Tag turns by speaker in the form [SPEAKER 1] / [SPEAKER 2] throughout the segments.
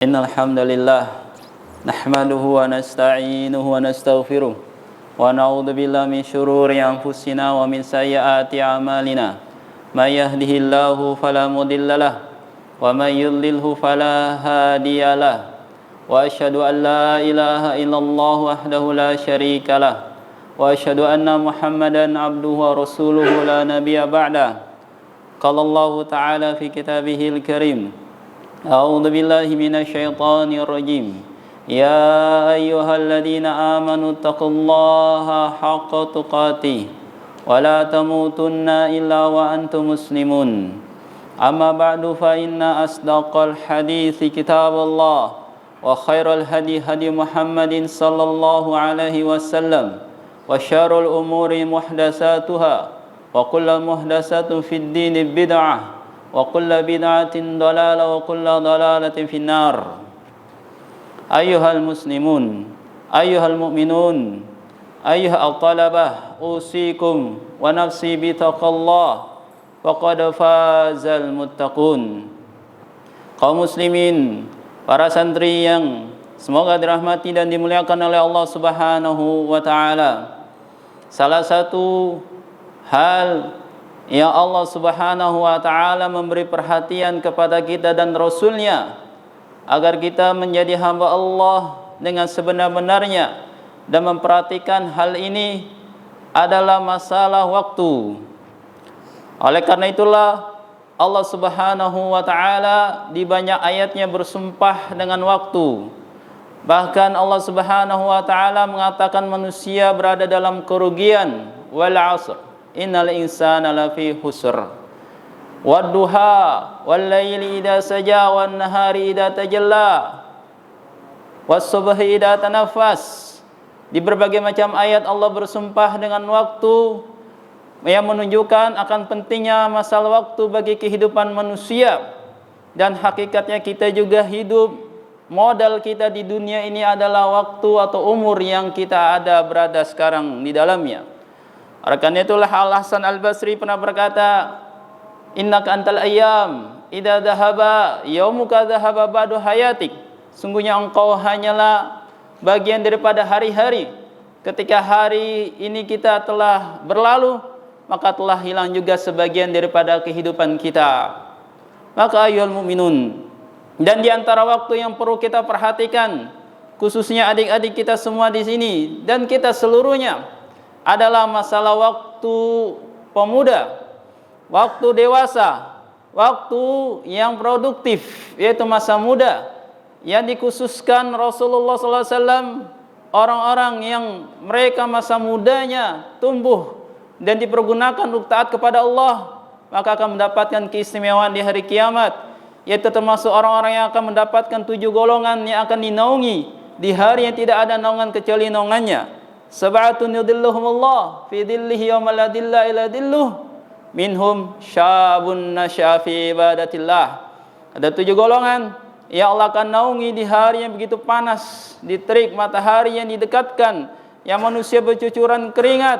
[SPEAKER 1] Innal hamdalillah nahmaduhu wa nasta'inuhu wa nastaghfiruh wa na'udzu billahi min shururi anfusina wa min sayyiati a'malina may yahdihillahu fala mudhillalah wa may yudlilhu fala hadiyalah wa asyhadu an la ilaha illallah wahdahu la syarikalah wa asyhadu anna Muhammadan abduhu wa rasuluhu la nabiyya ba'da. Qala Allah ta'ala fi kitabihil karim. A'udzu billahi minasyaitonir rajim. Ya ayyuhalladzina amanu taqullaha haqqa tuqatih wa la tamutunna illa wa antum muslimun. Amma ba'du fa inna asdaqal hadithi kitabullah wa khairal hadi hadi Muhammadin sallallahu alaihi wasallam wa syarrul umuri muhdatsatuha wa kullu muhdatsatin fid dini bid'ah wa kullu bid'atin dhalalah wa kullu dhalalatin finnar. Ayyuhal muslimun, ayyuhal mu'minun, ayyuhal talabah, usikum wa nafsi bitaqallah faqad fazal muttaqun. Kaum muslimin, para santri yang semoga dirahmati dan dimuliakan oleh Allah Subhanahu wa taala. Salah satu hal yang Allah Subhanahu wa ta'ala memberi perhatian kepada kita dan Rasulnya agar kita menjadi hamba Allah dengan sebenar-benarnya dan memperhatikan hal ini adalah masalah waktu. Oleh karena itulah Allah Subhanahu wa ta'ala di banyak ayatnya bersumpah dengan waktu. Bahkan Allah Subhanahu wa ta'ala mengatakan manusia berada dalam kerugian. Wal 'asr innal insana lafi khusr wadduha wal laili idza saja wan nahari idza tajalla was subhi idza tanaffas. Di berbagai macam ayat Allah bersumpah dengan waktu yang menunjukkan akan pentingnya masalah waktu bagi kehidupan manusia, dan hakikatnya kita juga hidup, modal kita di dunia ini adalah waktu atau umur yang kita berada sekarang di dalamnya. Oleh karena itulah Al-Hasan Al-Basri pernah berkata, innaka antal ayyam idza dhahaba yaumuka dhahaba ba'du hayatik. Sungguhnya engkau hanyalah bagian daripada hari-hari. Ketika hari ini kita telah berlalu, maka telah hilang juga sebagian daripada kehidupan kita. Maka ayyuhal mu'minun, dan di antara waktu yang perlu kita perhatikan, khususnya adik-adik kita semua di sini dan kita seluruhnya, adalah masalah waktu pemuda, waktu dewasa, waktu yang produktif, yaitu masa muda yang dikhususkan Rasulullah SAW. Orang-orang yang mereka masa mudanya tumbuh dan dipergunakan untuk taat kepada Allah, maka akan mendapatkan keistimewaan di hari kiamat, yaitu termasuk orang-orang yang akan mendapatkan 7 golongan yang akan dinaungi di hari yang tidak ada naungan kecuali naungannya. Sab'atun yudhilluhumullah fi dhillihi yawma la dhilla illa dhilluh minhum syabun nasya'a fi ibadatillah. Ada 7 golongan yang Allah akan naungi di hari yang begitu panas, di terik matahari yang didekatkan, yang manusia bercucuran keringat,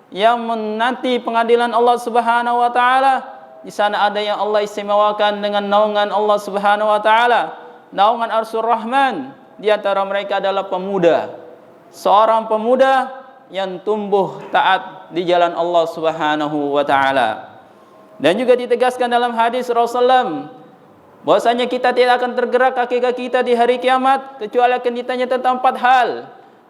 [SPEAKER 1] yang menanti pengadilan Allah Subhanahu wa taala. Di sana ada yang Allah istimewakan dengan naungan Allah Subhanahu wa taala, naungan Arsyur Rahman. Di antara mereka adalah pemuda. Seorang pemuda yang tumbuh taat di jalan Allah Subhanahu wa taala. Dan juga ditegaskan dalam hadis Rasulullah bahwasanya kita tidak akan tergerak kaki-kaki kita di hari kiamat kecuali akan ditanya tentang 4 hal.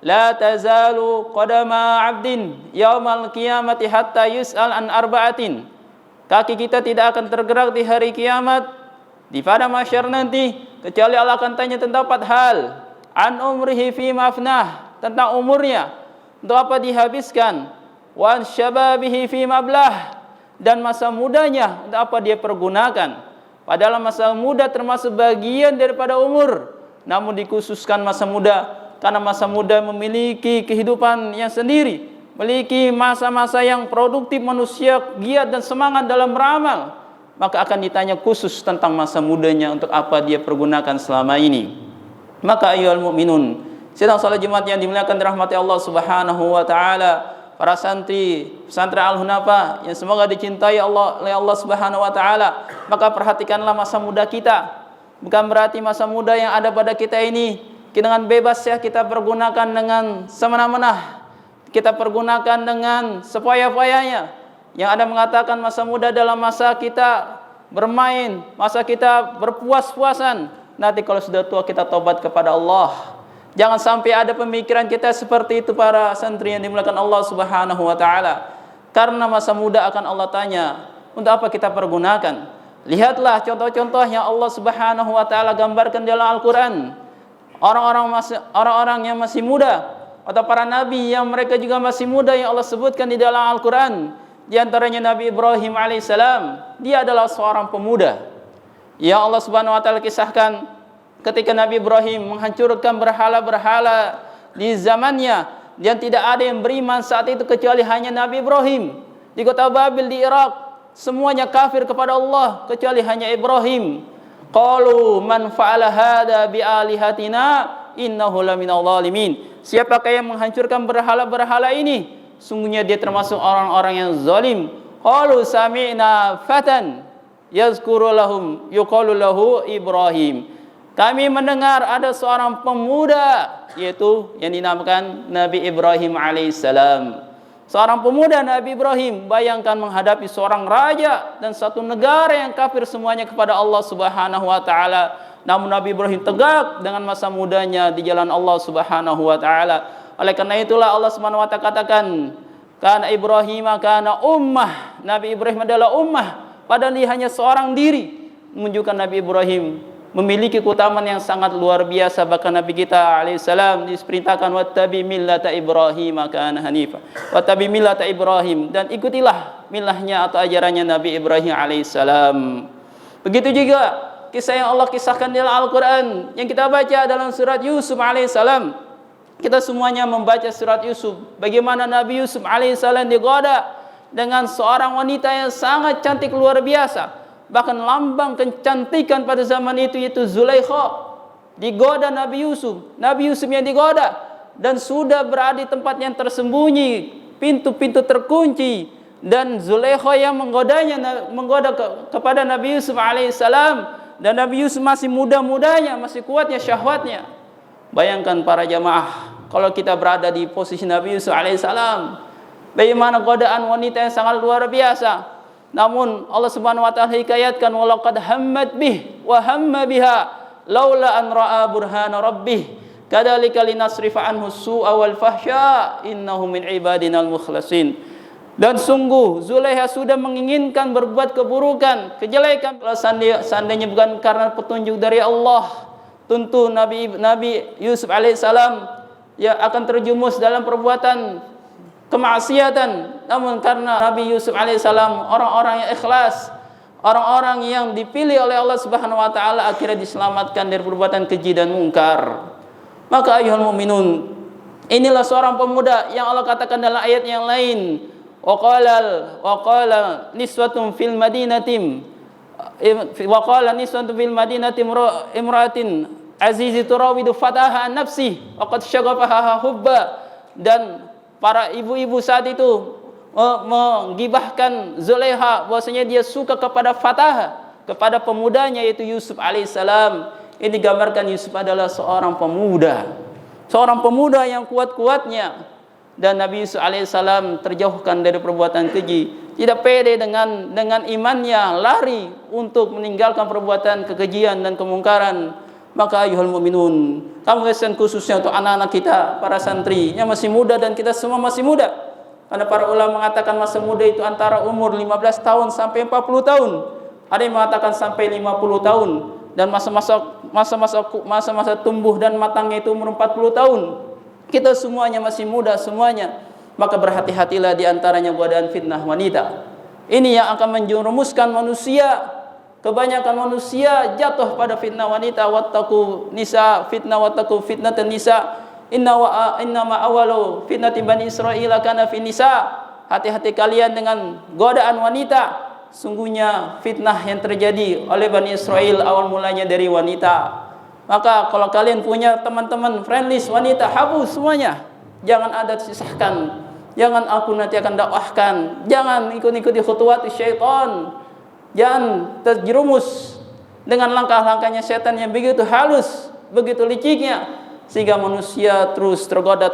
[SPEAKER 1] La tazalu qadama 'abdin yaumal qiyamati hatta yus'al an arba'atin. Kaki kita tidak akan tergerak di hari kiamat di pada mahsyar nanti kecuali Allah akan tanya tentang 4 hal. An umrihi fi mafnah, tentang umurnya untuk apa dihabiskan. Wa syababihi fi mablah, dan masa mudanya untuk apa dia pergunakan. Padahal masa muda termasuk bagian daripada umur, namun dikhususkan masa muda karena masa muda memiliki kehidupan yang sendiri, memiliki masa-masa yang produktif, manusia giat dan semangat dalam beramal, maka akan ditanya khusus tentang masa mudanya untuk apa dia pergunakan selama ini. Maka ayyuhal mu'minun, sidang salat Jumat yang dimuliakan dirahmati Allah Subhanahu wa taala, para santri pesantren Al-Hunafa yang semoga dicintai Allah oleh Allah Subhanahu wa taala, maka perhatikanlah masa muda kita. Bukan berarti masa muda yang ada pada kita ini dengan bebas ya kita pergunakan dengan semena-mena, kita pergunakan dengan sepoya-poyanya. Yang ada mengatakan masa muda dalam masa kita bermain, masa kita berpuas-puasan. Nanti kalau sudah tua kita tobat kepada Allah. Jangan sampai ada pemikiran kita seperti itu para santri yang dimuliakan Allah Subhanahu wa taala. Karena masa muda akan Allah tanya, untuk apa kita pergunakan? Lihatlah contoh-contoh yang Allah Subhanahu wa taala gambarkan dalam Al-Qur'an. Orang-orang yang masih muda atau para nabi yang mereka juga masih muda yang Allah sebutkan di dalam Al-Qur'an. Di antaranya Nabi Ibrahim alaihissalam, dia adalah seorang pemuda. Yang Allah Subhanahu wa taala kisahkan ketika Nabi Ibrahim menghancurkan berhala-berhala di zamannya, dan tidak ada yang beriman saat itu kecuali hanya Nabi Ibrahim. Di kota Babil di Irak, semuanya kafir kepada Allah kecuali hanya Ibrahim. Qalu man fa'ala hada bi alihatina innahu laminal zalimin. Siapakah yang menghancurkan berhala-berhala ini? Sungguhnya dia termasuk orang-orang yang zalim. Qalu sami'na fatan yazkuru lahum yuqalu lahu Ibrahim. Kami mendengar ada seorang pemuda, yaitu yang dinamakan Nabi Ibrahim alaihissalam. Seorang pemuda Nabi Ibrahim, bayangkan menghadapi seorang raja dan satu negara yang kafir semuanya kepada Allah Subhanahu wa taala. Namun Nabi Ibrahim tegak dengan masa mudanya di jalan Allah Subhanahu wa taala. Oleh karena itulah Allah Subhanahu wa taala katakan, kana Ibrahim kana ummah. Nabi Ibrahim adalah ummah, padahal dia hanya seorang diri. Menunjukkan Nabi Ibrahim memiliki keutamaan yang sangat luar biasa. Bahkan Nabi kita alaihissalam diperintahkan wattabi millata Ibrahim kana hanifa, wattabi millata Ibrahim, dan ikutilah milahnya atau ajarannya Nabi Ibrahim alaihissalam. Begitu juga kisah yang Allah kisahkan dalam Al-Quran yang kita baca dalam surat Yusuf alaihissalam. Kita semuanya membaca surat Yusuf, bagaimana Nabi Yusuf alaihissalam digoda dengan seorang wanita yang sangat cantik luar biasa. Bahkan lambang kecantikan pada zaman itu yaitu Zulaikha. Digoda Nabi Yusuf. Nabi Yusuf yang digoda dan sudah berada di tempat yang tersembunyi, pintu-pintu terkunci, dan Zulaikha yang menggoda kepada Nabi Yusuf alaihissalam. Dan Nabi Yusuf masih muda-mudanya, masih kuatnya syahwatnya. Bayangkan para jamaah, kalau kita berada di posisi Nabi Yusuf alaihissalam, bagaimana godaan wanita yang sangat luar biasa. Namun Allah Subhanahu wa taala hikayatkan, walaqad hammat bih wa hamma biha laula an ra'a burhana rabbih kadzalika linasrifa anhu su'a wal fahsya innahu min ibadinal mukhlasin. Dan sungguh Zulaikha sudah menginginkan berbuat keburukan, kejelekan. Kalau seandainya bukan karena petunjuk dari Allah, tentu Nabi Yusuf alaihissalam ya akan terjumus dalam perbuatan kemaksiatan. Namun karena Nabi Yusuf alaihissalam orang-orang yang ikhlas, orang-orang yang dipilih oleh Allah Subhanahu wa taala, akhirnya diselamatkan dari perbuatan keji dan mungkar. Maka ayyuhal mu'minun, inilah seorang pemuda yang Allah katakan dalam ayat yang lain, wa qala niswatun fil madinatim imra'atin azizi turawidu fataha an nafsi wa qad syaghafaha hubba. Dan para ibu-ibu saat itu menggibahkan Zulaikha bahwasanya dia suka kepada Fatah, kepada pemudanya yaitu Yusuf alaihissalam. Ini digambarkan Yusuf adalah seorang pemuda yang kuat-kuatnya. Dan Nabi Yusuf alaihissalam terjauhkan dari perbuatan keji, tidak pede dengan imannya, lari untuk meninggalkan perbuatan kekejian dan kemungkaran. Maka ayyuhal mu'minun, kami pesan khususnya untuk anak-anak kita, para santri yang masih muda, dan kita semua masih muda. Karena para ulama mengatakan masa muda itu antara umur 15 tahun sampai 40 tahun. Ada yang mengatakan sampai 50 tahun. Dan masa-masa tumbuh dan matangnya itu umur 40 tahun. Kita semuanya masih muda semuanya. Maka berhati-hatilah di antaranya godaan fitnah wanita. Ini yang akan menjerumuskan manusia. Kebanyakan manusia jatuh pada fitnah wanita. Wattaqu nisa fitnah wattaqu fitnatan nisa. Inna ma awalu fitnati bani Israil kana fi nisa. Hati-hati kalian dengan godaan wanita. Sungguhnya fitnah yang terjadi oleh Bani Israel awal mulanya dari wanita. Maka kalau kalian punya teman-teman friendlist wanita, hapus semuanya. Jangan ada sisahkan. Jangan aku nanti akan dakwahkan. Jangan ikut-ikuti khutuwat syaitan. Jangan terjerumus dengan langkah-langkahnya setan yang begitu halus, begitu liciknya, sehingga manusia terus tergoda.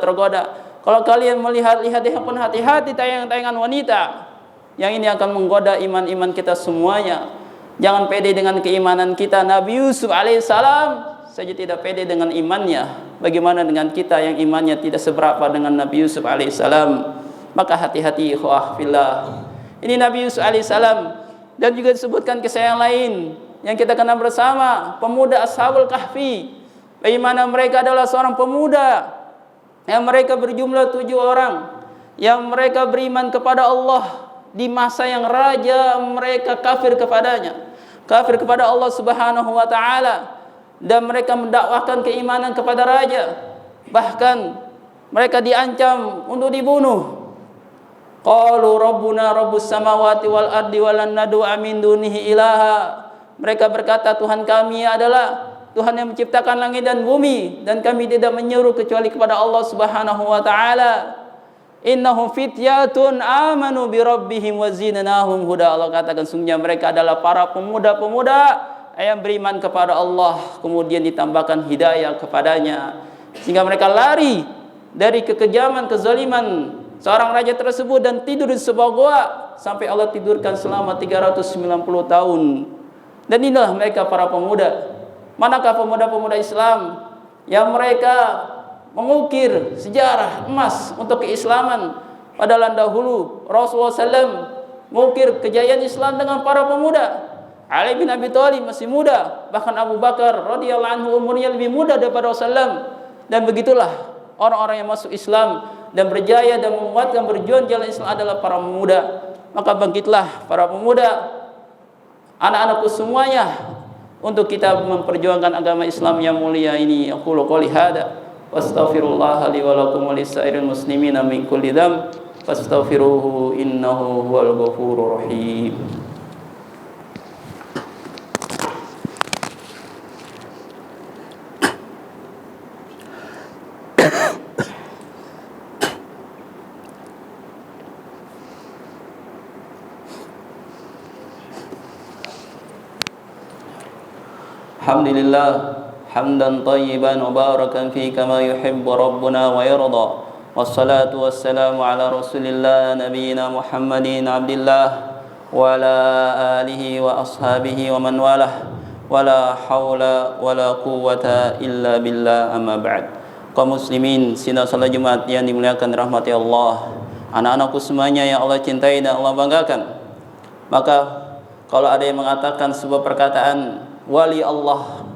[SPEAKER 1] Kalau kalian melihat-lihat pun hati-hati tayangan-tayangan wanita, yang ini akan menggoda iman-iman kita semuanya. Jangan pede dengan keimanan kita. Nabi Yusuf alaihissalam saja tidak pede dengan imannya, bagaimana dengan kita yang imannya tidak seberapa dengan Nabi Yusuf alaihissalam? Maka hati-hati ikhwah fillah. Ini Nabi Yusuf alaihissalam. Dan juga disebutkan kisah yang lain yang kita kenal bersama, pemuda Ashabul Kahfi. Bagaimana mereka adalah seorang pemuda yang mereka berjumlah 7 orang, yang mereka beriman kepada Allah di masa yang raja mereka kafir kepadanya, kafir kepada Allah Subhanahu wa taala, dan mereka mendakwahkan keimanan kepada raja. Bahkan mereka diancam untuk dibunuh. Qalu rabbuna rabbus samawati wal ardi walan nad'a min dunihi ilaha. Mereka berkata, Tuhan kami adalah Tuhan yang menciptakan langit dan bumi, dan kami tidak menyeru kecuali kepada Allah Subhanahu wa taala. Innahum fityatun amanu bi rabbihim wa zinanahum huda. Allah katakan sungguhnya mereka adalah para pemuda-pemuda yang beriman kepada Allah, kemudian ditambahkan hidayah kepadanya, sehingga mereka lari dari kekejaman, kezaliman seorang raja tersebut dan tidur di sebuah gua sampai Allah tidurkan selama 390 tahun. Dan inilah mereka para pemuda. Manakah pemuda-pemuda Islam yang mereka mengukir sejarah emas untuk keislaman? Padahal dahulu Rasulullah SAW mengukir kejayaan Islam dengan para pemuda. Ali bin Abi Thalib masih muda, bahkan Abu Bakar radhiyallahu anhu umurnya lebih muda daripada Rasulullah. Dan begitulah orang-orang yang masuk Islam dan berjaya dan menguatkan berjuang jalan Islam adalah para pemuda. Maka bangkitlah para pemuda, anak-anakku semuanya, untuk kita memperjuangkan agama Islam yang mulia ini. Aqulu qouli hadza wa astaghfirullah li wa lakum wa lisairil muslimina min kulli dzamb fastaghfiruhu innahu huwal ghafurur rahim. Alhamdulillah hamdan tayyiban mubarakan fi kama yuhibbu rabbuna wa yarda. Wassalatu wassalamu ala rasulillah nabiyina Muhammadin abdillah wa ala alihi wa ashabihi wa man walah. Wala haula wala quwwata illa billah, amma ba'd. Kaum muslimin sidang salat Jumat yang dimuliakan rahmati Allah, anak-anakku semuanya yang Allah cintai dan Allah banggakan. Maka kalau ada yang mengatakan sebuah perkataan wali Allah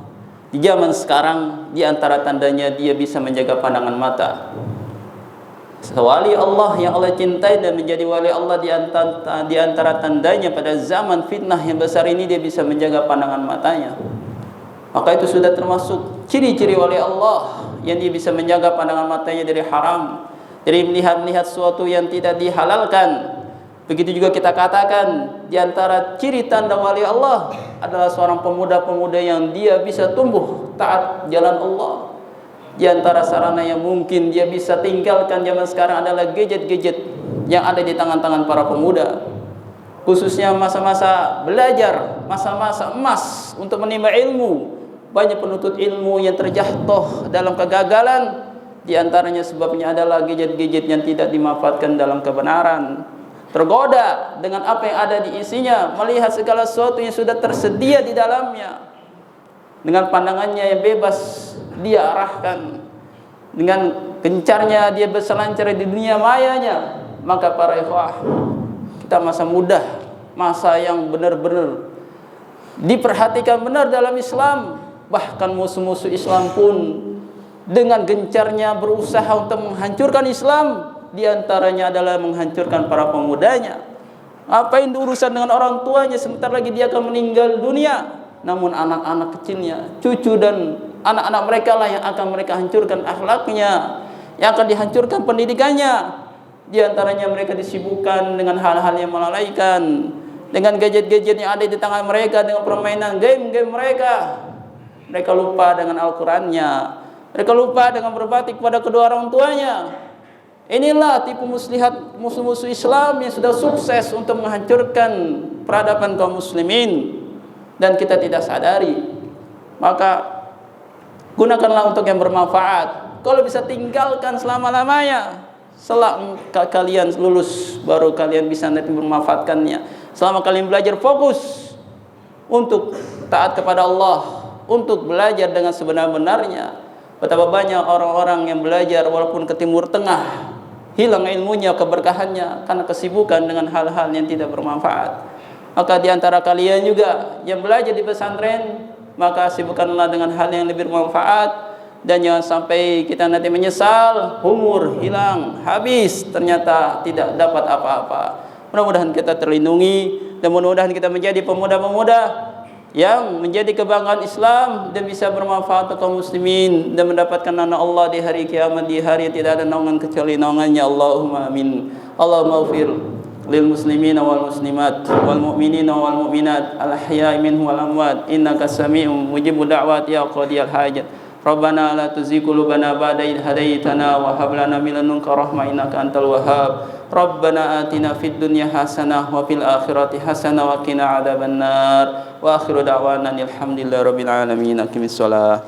[SPEAKER 1] di zaman sekarang, di antara tandanya dia bisa menjaga pandangan mata. Wali Allah yang Allah cintai dan menjadi wali Allah di antara tandanya pada zaman fitnah yang besar ini, dia bisa menjaga pandangan matanya. Maka itu sudah termasuk ciri-ciri wali Allah, yang dia bisa menjaga pandangan matanya dari haram, dari melihat-lihat sesuatu yang tidak dihalalkan. Begitu juga kita katakan di antara ciri tanda wali Allah adalah seorang pemuda-pemuda yang dia bisa tumbuh taat jalan Allah. Di antara sarana yang mungkin dia bisa tinggalkan zaman sekarang adalah gadget-gadget yang ada di tangan-tangan para pemuda. Khususnya masa-masa belajar, masa-masa emas untuk menimba ilmu. Banyak penuntut ilmu yang terjatuh dalam kegagalan. Di antaranya sebabnya adalah gadget-gadget yang tidak dimanfaatkan dalam kebenaran. Tergoda dengan apa yang ada di isinya, melihat segala sesuatu yang sudah tersedia di dalamnya. Dengan pandangannya yang bebas dia arahkan, dengan gencarnya dia berselancar di dunia mayanya. Maka para ikhwah, kita masa muda, masa yang benar-benar diperhatikan benar dalam Islam. Bahkan musuh-musuh Islam pun dengan gencarnya berusaha untuk menghancurkan Islam. Di antaranya adalah menghancurkan para pemudanya. Apain urusan dengan orang tuanya, sebentar lagi dia akan meninggal dunia. Namun anak-anak kecilnya, cucu dan anak-anak mereka lah yang akan mereka hancurkan akhlaknya, yang akan dihancurkan pendidikannya. Di antaranya mereka disibukkan dengan hal-hal yang melalaikan, dengan gadget-gadget yang ada di tangan mereka, dengan permainan game-game mereka. Mereka lupa dengan Al-Qurannya, mereka lupa dengan berbakti kepada kedua orang tuanya. Inilah tipu muslihat musuh-musuh Islam yang sudah sukses untuk menghancurkan peradaban kaum muslimin. dan kita tidak sadari. Maka gunakanlah untuk yang bermanfaat. Kalau bisa tinggalkan selama-lamanya. Setelah kalian lulus baru kalian bisa nanti bermanfaatkannya. Selama kalian belajar, fokus untuk taat kepada Allah, untuk belajar dengan sebenar-benarnya. Betapa banyak orang-orang yang belajar walaupun ke Timur Tengah, hilang ilmunya, keberkahannya karena kesibukan dengan hal-hal yang tidak bermanfaat. Maka di antara kalian juga yang belajar di pesantren, maka sibukkanlah dengan hal yang lebih bermanfaat. Dan jangan sampai kita nanti menyesal, umur hilang, habis, ternyata tidak dapat apa-apa. Mudah-mudahan kita terlindungi, dan mudah-mudahan kita menjadi pemuda-pemuda yang menjadi kebanggaan Islam dan bisa bermanfaat untuk kaum muslimin dan mendapatkan anak Allah di hari kiamat, di hari yang tidak ada naungan kecuali naungannya. Allahumma amin. Allahumma ighfir lil muslimina wal muslimat wal mu'minina wal mu'minat al ahya'i minhum wal amwat innaka sami'un mujibud da'wat ya qadiyal hajat. Rabbana la tuzigh qulubana ba'da idh hadaitana wa hab lana min ladunka rahmah innaka antal wahhab. Rabbana atina fid dunya hasanah wa fil akhirati hasanah wa qina adzabannar. Wa akhiru da'wana alhamdulillahi rabbil alamin. Aqimis shalah.